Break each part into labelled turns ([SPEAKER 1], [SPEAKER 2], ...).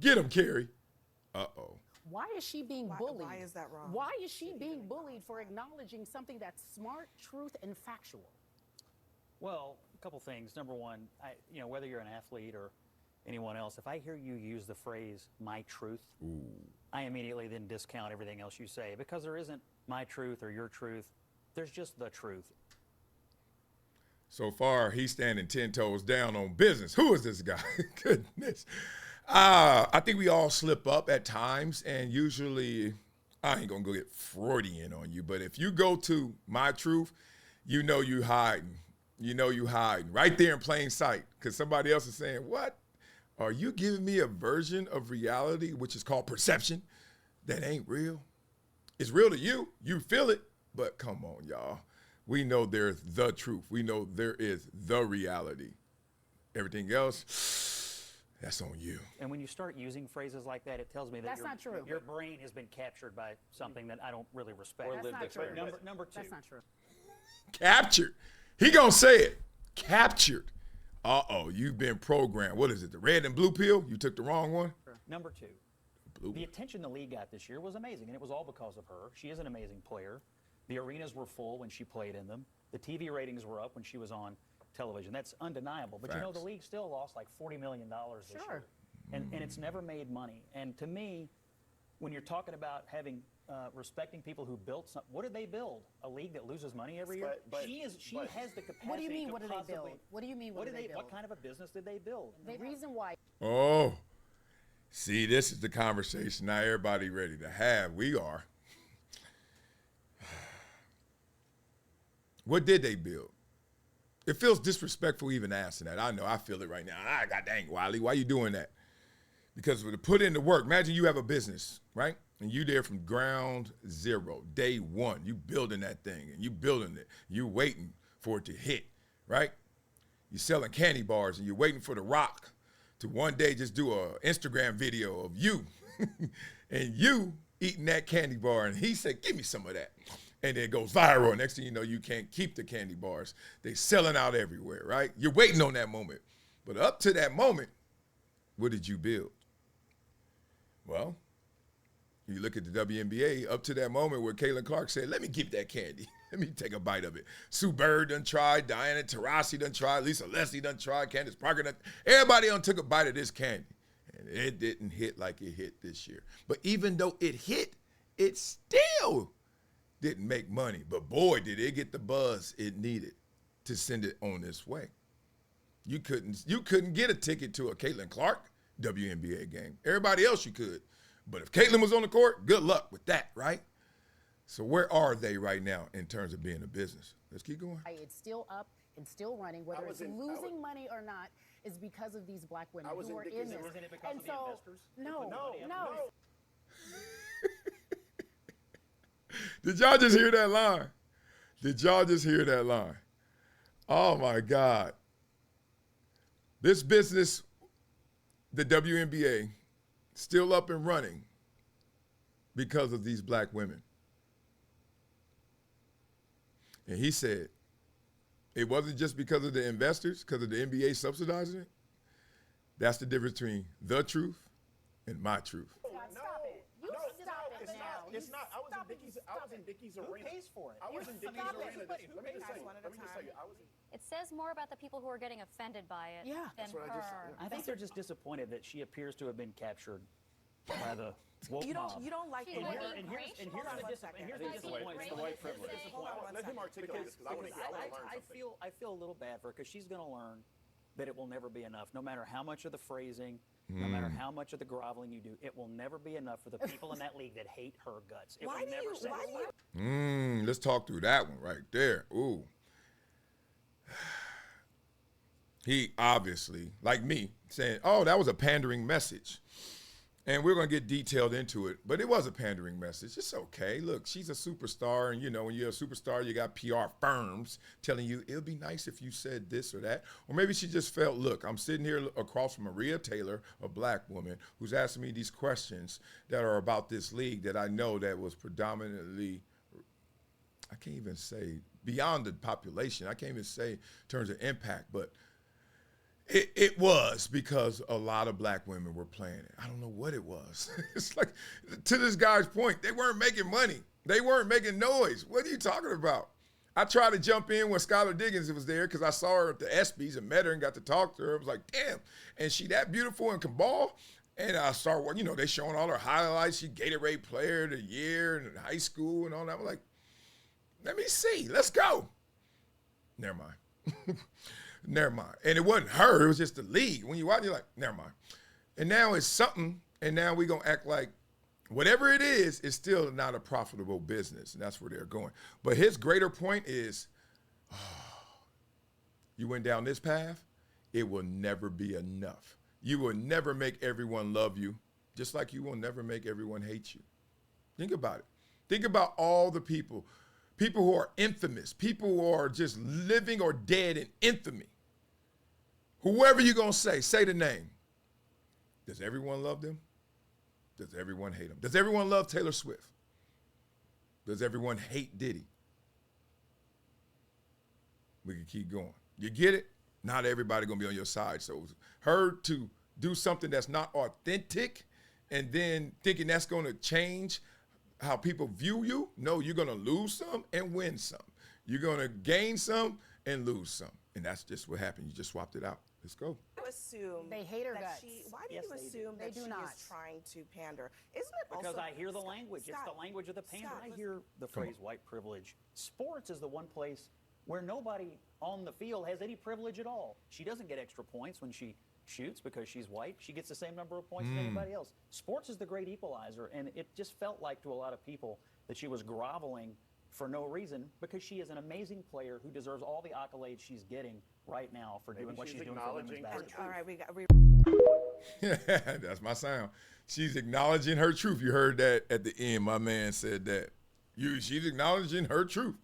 [SPEAKER 1] Get him, Carrie. Uh-oh.
[SPEAKER 2] Why is she being bullied?
[SPEAKER 3] Why is that wrong?
[SPEAKER 2] Why is she being bullied for acknowledging something that's smart, truth, and factual?
[SPEAKER 4] Well, a couple things. Number one, whether you're an athlete or anyone else, if I hear you use the phrase "my truth," I immediately then discount everything else you say because there isn't my truth or your truth. There's just the truth.
[SPEAKER 1] So far, he's standing 10 toes down on business. Who is this guy? Goodness. I think we all slip up at times, and usually, I ain't gonna go get Freudian on you, but if you go to my truth, you know you hiding. You know you hiding right there in plain sight because somebody else is saying, what? Are you giving me a version of reality, which is called perception, that ain't real? It's real to you. You feel it, but come on, y'all. We know there's the truth. We know there is the reality. Everything else, that's on you.
[SPEAKER 4] And when you start using phrases like that, it tells me that
[SPEAKER 2] That's not true.
[SPEAKER 4] Your brain has been captured by something that I don't really respect.
[SPEAKER 2] That's not true.
[SPEAKER 4] Number two.
[SPEAKER 2] That's not true.
[SPEAKER 1] Captured. He gonna say it. Captured. Uh-oh, you've been programmed. What is it, the red and blue pill? You took the wrong one?
[SPEAKER 4] Number two.
[SPEAKER 1] Blue.
[SPEAKER 4] The attention the league got this year was amazing, and it was all because of her. She is an amazing player. The arenas were full when she played in them. The TV ratings were up when she was on television. That's undeniable. But
[SPEAKER 1] Facts.
[SPEAKER 4] the league still lost like $40 million this year. And it's never made money. And to me, when you're talking about respecting people who built something, what did they build? A league that loses money every year? She has the capacity.
[SPEAKER 2] What do you mean,
[SPEAKER 4] to
[SPEAKER 2] what did they
[SPEAKER 4] possibly-
[SPEAKER 2] build? What do you mean, what did they build?
[SPEAKER 4] What kind of a business did they build?
[SPEAKER 2] The reason why
[SPEAKER 1] Oh, see, this is the conversation now everybody ready to have. We are. What did they build? It feels disrespectful even asking that. I know, I feel it right now. God dang, Wiley, why you doing that? Because to put in the work, imagine you have a business, right? And you there from ground zero, day one. You building that thing, and you building it. You waiting for it to hit, right? You selling candy bars, and you're waiting for The Rock to one day just do a Instagram video of you, and you eating that candy bar, and he said, give me some of that. And it goes viral. Next thing you know, you can't keep the candy bars. They selling out everywhere, right? You're waiting on that moment. But up to that moment, what did you build? Well, you look at the WNBA, up to that moment where Caitlin Clark said, let me keep that candy. Let me take a bite of it. Sue Bird done tried, Diana Taurasi done tried, Lisa Leslie done tried, Candace Parker done. Everybody done took a bite of this candy. And it didn't hit like it hit this year. But even though it hit, it still didn't make money. But boy, did it get the buzz it needed to send it on its way. You couldn't get a ticket to a Caitlin Clark WNBA game. Everybody else you could. But if Caitlin was on the court, good luck with that, right? So where are they right now in terms of being a business? Let's keep going.
[SPEAKER 2] it's still up and still running, whether it's losing money or not, is because of these black women who are in this.
[SPEAKER 4] Isn't it because
[SPEAKER 2] And
[SPEAKER 4] of the
[SPEAKER 2] so,
[SPEAKER 4] investors?
[SPEAKER 2] no.
[SPEAKER 1] Did y'all just hear that line? Did y'all just hear that line? Oh, my God. This business, the WNBA, still up and running because of these black women. And he said, it wasn't just because of the investors, because of the NBA subsidizing it. That's the difference between the truth and my truth.
[SPEAKER 2] Stop it. You stop it now.
[SPEAKER 5] It's not. I was in Dickies Arena.
[SPEAKER 4] Who pays for it?
[SPEAKER 5] I was in Dickies
[SPEAKER 2] Stop it.
[SPEAKER 5] Arena. Let me just tell you. I was in.
[SPEAKER 6] It says more about the people who are getting offended by it
[SPEAKER 2] Yeah.
[SPEAKER 6] than
[SPEAKER 5] That's what I just
[SPEAKER 6] her.
[SPEAKER 5] said.
[SPEAKER 4] I think they're just disappointed that she appears to have been captured by the woke mob.
[SPEAKER 3] You don't like
[SPEAKER 6] She's
[SPEAKER 3] the
[SPEAKER 6] like
[SPEAKER 3] word.
[SPEAKER 6] being gracious.
[SPEAKER 4] Here's the disappointment.
[SPEAKER 6] It's the white
[SPEAKER 5] privilege.
[SPEAKER 3] Hold on one
[SPEAKER 5] Let him
[SPEAKER 3] second.
[SPEAKER 5] articulate this because I want to learn something.
[SPEAKER 4] I feel a little bad for her because she's going to learn that it will never be enough. No matter how much of the phrasing, no matter how much of the groveling you do, it will never be enough for the people in that league that hate her guts. It will never satisfy.
[SPEAKER 1] Let's talk through that one right there. Ooh. He obviously, like me, saying, oh, that was a pandering message. And we're going to get detailed into it, but it was a pandering message. It's okay. Look, she's a superstar, and, you know, when you're a superstar, you got PR firms telling you, it'll be nice if you said this or that. Or maybe she just felt, look, I'm sitting here across from Maria Taylor, a black woman, who's asking me these questions that are about this league that I know that was predominantly, I can't even say, beyond the population. I can't even say in terms of impact, but It was because a lot of black women were playing it. I don't know what it was. It's like, to this guy's point, they weren't making money. They weren't making noise. What are you talking about? I tried to jump in when Skylar Diggins was there because I saw her at the ESPYs and met her and got to talk to her. I was like, damn, and she that beautiful and can ball? And I started, you know, they showing all her highlights. She Gatorade Player of the Year in high school and all that. I'm like, let me see. Let's go. Never mind. Never mind. And it wasn't her. It was just the league. When you watch, you're like, never mind. And now it's something, and now we're going to act like whatever it is, it's still not a profitable business, and that's where they're going. But his greater point is, you went down this path, it will never be enough. You will never make everyone love you, just like you will never make everyone hate you. Think about it. Think about all the people who are infamous, people who are just living or dead in infamy. Whoever you're going to say the name. Does everyone love them? Does everyone hate them? Does everyone love Taylor Swift? Does everyone hate Diddy? We can keep going. You get it? Not everybody going to be on your side. So her to do something that's not authentic and then thinking that's going to change how people view you, no, you're going to lose some and win some. You're going to gain some and lose some. And that's just what happened. You just swapped it out. Let's go.
[SPEAKER 5] Assume
[SPEAKER 2] They hate her
[SPEAKER 5] that
[SPEAKER 2] guts.
[SPEAKER 5] why do
[SPEAKER 4] Yes,
[SPEAKER 5] you
[SPEAKER 4] they
[SPEAKER 5] assume
[SPEAKER 2] They
[SPEAKER 5] that
[SPEAKER 2] do
[SPEAKER 5] she
[SPEAKER 2] not.
[SPEAKER 5] is trying to pander? Isn't it
[SPEAKER 4] Because
[SPEAKER 5] also
[SPEAKER 4] I hear the language.
[SPEAKER 5] Scott,
[SPEAKER 4] It's the language of the pander.
[SPEAKER 5] Scott,
[SPEAKER 4] I
[SPEAKER 5] listen.
[SPEAKER 4] hear the phrase white privilege. Sports is the one place where nobody on the field has any privilege at all. She doesn't get extra points when she shoots because she's white. She gets the same number of points as anybody else. Sports is the great equalizer, and it just felt like to a lot of people that she was groveling for no reason because she is an amazing player who deserves all the accolades she's getting right now for doing what she's doing for women's basketball.
[SPEAKER 5] All right, we
[SPEAKER 1] That's my sound. She's acknowledging her truth. You heard that at the end. My man said that. She's acknowledging her truth.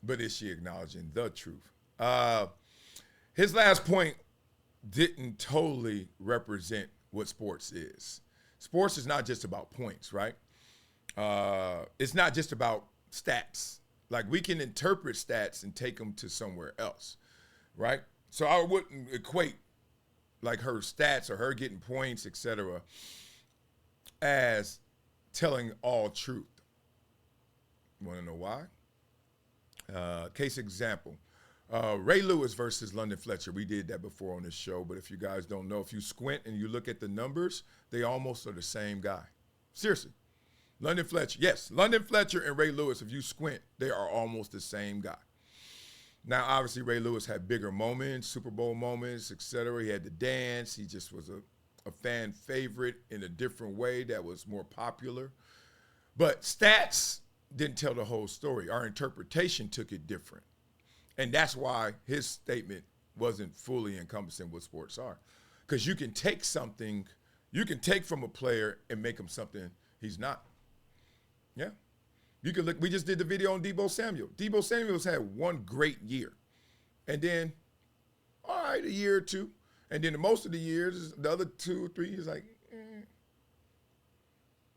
[SPEAKER 1] But is she acknowledging the truth? His last point didn't totally represent what sports is. Sports is not just about points, right? It's not just about stats. Like, we can interpret stats and take them to somewhere else, right? So I wouldn't equate like her stats or her getting points, etc., as telling all truth. You want to know why? Case example, Ray Lewis versus London Fletcher. We did that before on this show, but if you guys don't know, if you squint and you look at the numbers, they almost are the same guy. Seriously. London Fletcher, yes, London Fletcher and Ray Lewis, if you squint, they are almost the same guy. Now, obviously, Ray Lewis had bigger moments, Super Bowl moments, etc. He had the dance. He just was a fan favorite in a different way that was more popular. But stats didn't tell the whole story. Our interpretation took it different. And that's why his statement wasn't fully encompassing what sports are. Because you can take something, you can take from a player and make him something he's not. Yeah. You can look, we just did the video on Deebo Samuel. Deebo Samuel's had one great year. And then, all right, a year or two. And then most of the years, the other 2 or 3 years, like,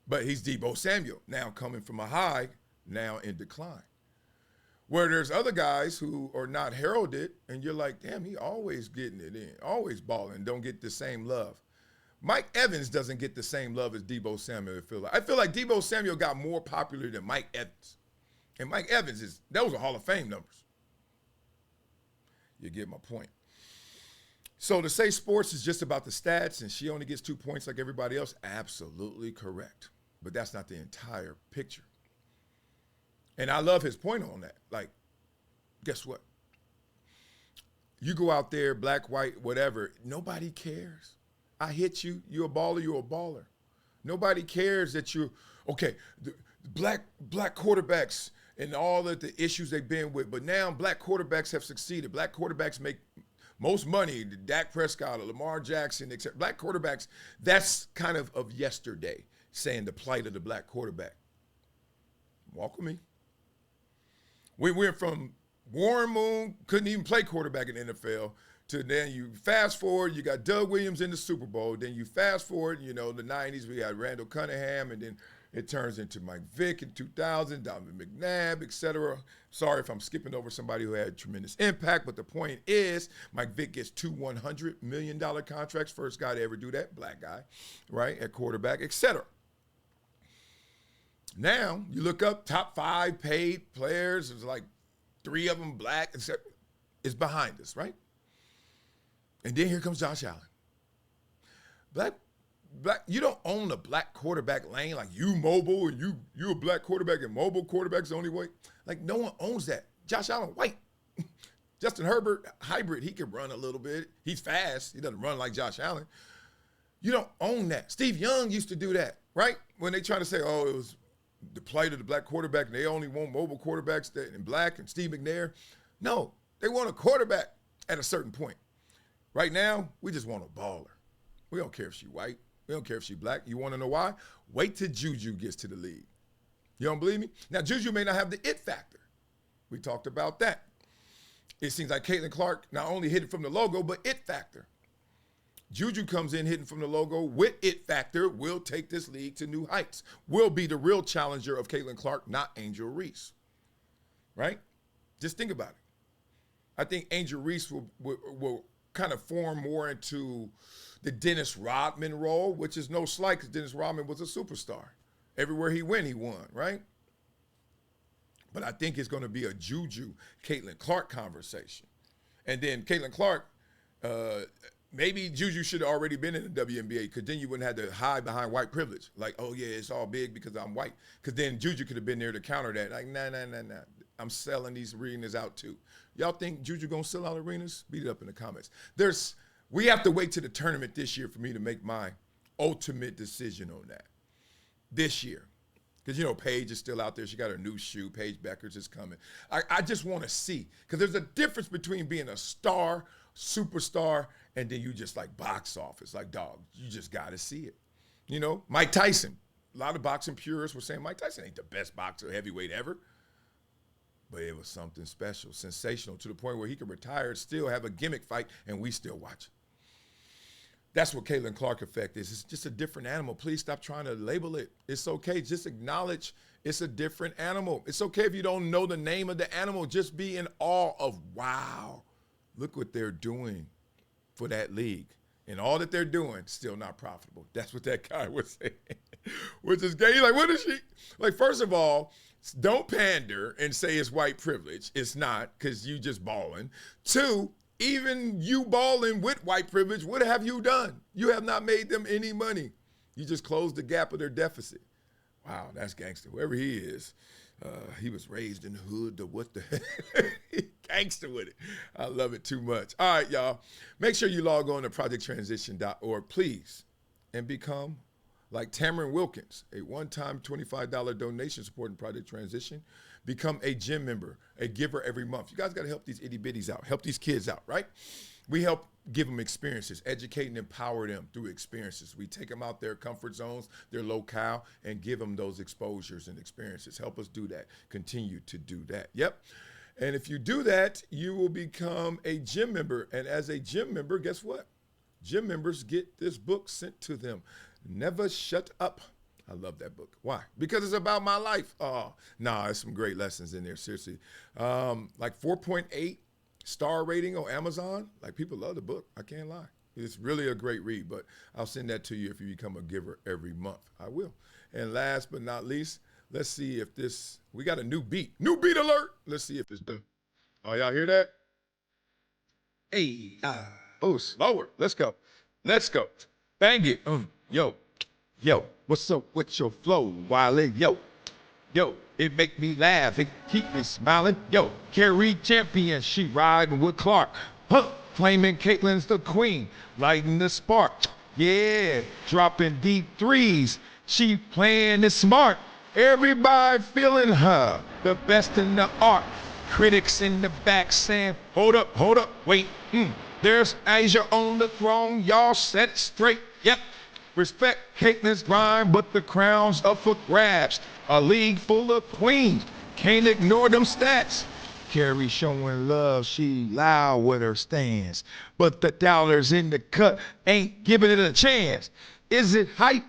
[SPEAKER 1] But he's Deebo Samuel, now coming from a high, now in decline. Where there's other guys who are not heralded, and you're like, damn, he always getting it in, always balling, don't get the same love. Mike Evans doesn't get the same love as Deebo Samuel, I feel like Deebo Samuel got more popular than Mike Evans. And Mike Evans, those are Hall of Fame numbers. You get my point. So to say sports is just about the stats and she only gets 2 points like everybody else, absolutely correct. But that's not the entire picture. And I love his point on that. Like, guess what? You go out there, black, white, whatever, nobody cares. I hit you, you're a baller. Nobody cares that you're, okay, the black quarterbacks and all of the issues they've been with, but now black quarterbacks have succeeded. Black quarterbacks make most money, Dak Prescott or Lamar Jackson, except black quarterbacks, that's kind of yesterday, saying the plight of the black quarterback. Walk with me. We went from Warren Moon, couldn't even play quarterback in the NFL, to then you fast forward, you got Doug Williams in the Super Bowl. Then you fast forward, the 90s, we had Randall Cunningham, and then It turns into Mike Vick in 2000, Donovan McNabb, etc. Sorry if I'm skipping over somebody who had tremendous impact, but the point is Mike Vick gets 2 $100 million contracts, first guy to ever do that, black guy, right, at quarterback, etc. Now, you look up top 5 paid players, there's like 3 of them black, etc. It's behind us, right? And then here comes Josh Allen. Black, you don't own a black quarterback lane, like you mobile and you a black quarterback and mobile quarterback's the only way. Like no one owns that. Josh Allen, white. Justin Herbert, hybrid, he can run a little bit. He's fast. He doesn't run like Josh Allen. You don't own that. Steve Young used to do that, right? When they try to say, oh, it was the plight of the black quarterback and they only want mobile quarterbacks in black and Steve McNair. No, they want a quarterback at a certain point. Right now, we just want a baller. We don't care if she's white. We don't care if she's black. You want to know why? Wait till Juju gets to the league. You don't believe me? Now, Juju may not have the it factor. We talked about that. It seems like Caitlin Clark not only hit it from the logo, but it factor. Juju comes in hitting from the logo with it factor, will take this league to new heights, will be the real challenger of Caitlin Clark, not Angel Reese. Right? Just think about it. I think Angel Reese will kind of form more into the Dennis Rodman role, which is no slight because Dennis Rodman was a superstar. Everywhere he went, he won, right? But I think it's going to be a Juju, Caitlin Clark conversation. And then Caitlin Clark, maybe Juju should have already been in the WNBA because then you wouldn't have to hide behind white privilege. Like, oh, yeah, it's all big because I'm white. Because then Juju could have been there to counter that. Like, nah. I'm selling these arenas out too. Y'all think Juju going to sell out arenas? Beat it up in the comments. We have to wait to the tournament this year for me to make my ultimate decision on that. This year. Because, you know, Paige is still out there. She got her new shoe. Paige Beckers is coming. I just want to see. Because there's a difference between being a star, superstar, and then you just like box office. Like, dog, you just got to see it. You know, Mike Tyson. A lot of boxing purists were saying Mike Tyson ain't the best boxer heavyweight ever. But it was something special, sensational, to the point where he could retire, still have a gimmick fight, and we still watch it. That's what Caitlin Clark effect is. It's just a different animal. Please stop trying to label it. It's okay. Just acknowledge it's a different animal. It's okay if you don't know the name of the animal. Just be in awe of, wow, look what they're doing for that league. And all that they're doing, still not profitable. That's what that guy was saying. Which is gay. He's like, what is she? Like, first of all, don't pander and say it's white privilege. It's not, because you just balling. 2, even you balling with white privilege, what have you done? You have not made them any money. You just closed the gap of their deficit. Wow, that's gangster. Whoever he is, he was raised in the hood to what the heck? Gangster with it. I love it too much. All right, y'all. Make sure you log on to projecttransition.org, please, and become like Tamron Wilkins, a one-time $25 donation supporting Project Transition. Become a gym member, a giver every month. You guys got to help these itty-bitties out, help these kids out, right? We help give them experiences, educate and empower them through experiences. We take them out their comfort zones, their locale, and give them those exposures and experiences. Help us do that. Continue to do that. Yep. And if you do that, you will become a gym member. And as a gym member, guess what? Gym members get this book sent to them. Never Shut Up. I love that book. Why? Because it's about my life. Oh, nah, there's some great lessons in there, seriously. Like 4.8 star rating on Amazon. Like, people love the book. I can't lie. It's really a great read, but I'll send that to you if you become a giver every month. I will. And last but not least, let's see if this, we got a new beat. New beat alert. Let's see if it's done. Oh, y'all hear that? Hey, oh, slower. Let's go. Let's go. Bang it. Yo, what's up with your flow, Wiley? Yo, it make me laugh, it keep me smiling. Yo, Carrie champion, she riding with Clark. Huh, claiming Caitlin's the queen, lighting the spark. Yeah, dropping deep threes, she playing it smart. Everybody feeling her, the best in the art. Critics in the back saying, hold up, wait. There's Asia on the throne, y'all set it straight. Yep. Respect Caitlin's grind, but the crown's up for grabs. A league full of queens, can't ignore them stats. Carrie showing love, she loud with her stance. But the dollars in the cut ain't giving it a chance. Is it hype?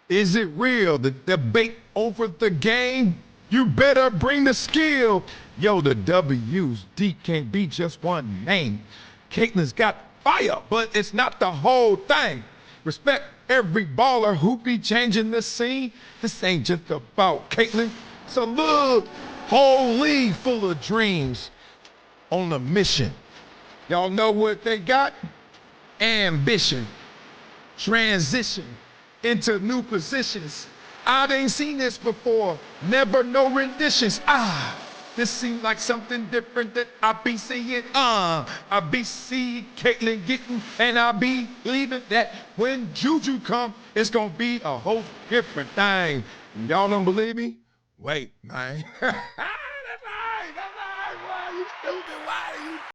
[SPEAKER 3] Is it real? The debate over the game? You better bring the skill. Yo, the W's, D can't be just one name. Caitlin's got fire, but it's not the whole thing. Respect every baller who be changing the scene. This ain't just about Caitlin. It's a little whole league full of dreams on a mission. Y'all know what they got? Ambition. Transition into new positions. I ain't seen this before. Never no renditions. This seems like something different that I be seeing. I be seeing Caitlin getting, and I be believing that when Juju come, it's gonna be a whole different thing. Y'all don't believe me? Wait, man.